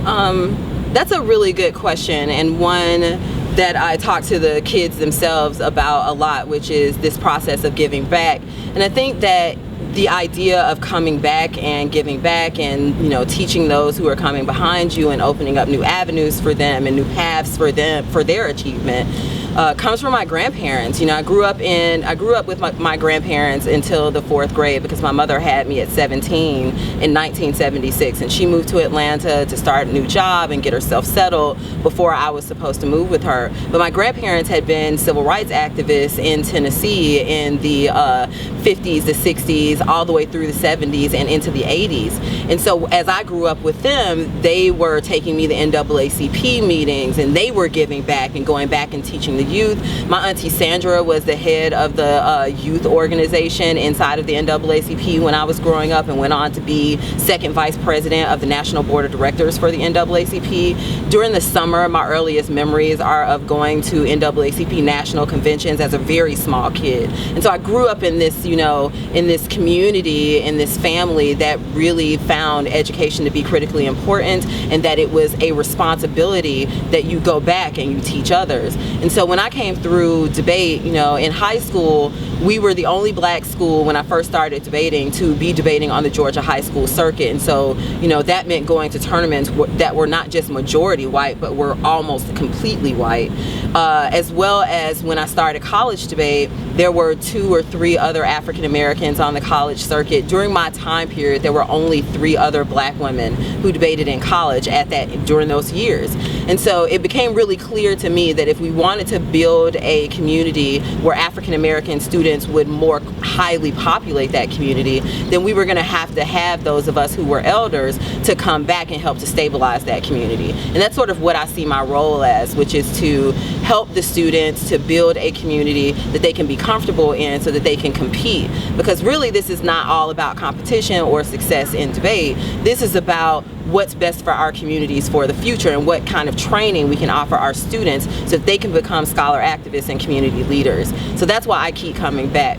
That's a really good question, and one that I talk to the kids themselves about a lot, which is this process of giving back. And I think that the idea of coming back and giving back and, you know, teaching those who are coming behind you and opening up new avenues for them and new paths for them, for their achievement, comes from my grandparents. You know, I grew up with my grandparents until the 4th grade because my mother had me at 17 in 1976, and she moved to Atlanta to start a new job and get herself settled before I was supposed to move with her. But my grandparents had been civil rights activists in Tennessee in the 50s, the 60s, all the way through the 70s and into the 80s. And so as I grew up with them, they were taking me to NAACP meetings, and they were giving back and going back and teaching the youth. My auntie Sandra was the head of the youth organization inside of the NAACP when I was growing up, and went on to be 2nd vice president of the National Board of Directors for the NAACP. During the summer, my earliest memories are of going to NAACP national conventions as a very small kid. And so I grew up in this, you know, in this community, in this family that really found education to be critically important, and that it was a responsibility that you go back and you teach others. And so when I came through debate, you know, in high school, we were the only black school when I first started debating to be debating on the Georgia high school circuit. And so, you know, that meant going to tournaments that were not just majority white, but were almost completely white. As well as when I started college debate, there were 2 or 3 other African Americans on the college circuit. During my time period, there were only 3 other black women who debated in college during those years. And so it became really clear to me that if we wanted to build a community where African American students would more highly populate that community, then we were going to have those of us who were elders to come back and help to stabilize that community. And that's sort of what I see my role as, which is to help the students to build a community that they can be comfortable in so that they can compete. Because really this is not all about competition or success in debate. This is about what's best for our communities for the future and what kind of training we can offer our students so that they can become scholar activists and community leaders. So that's why I keep coming back.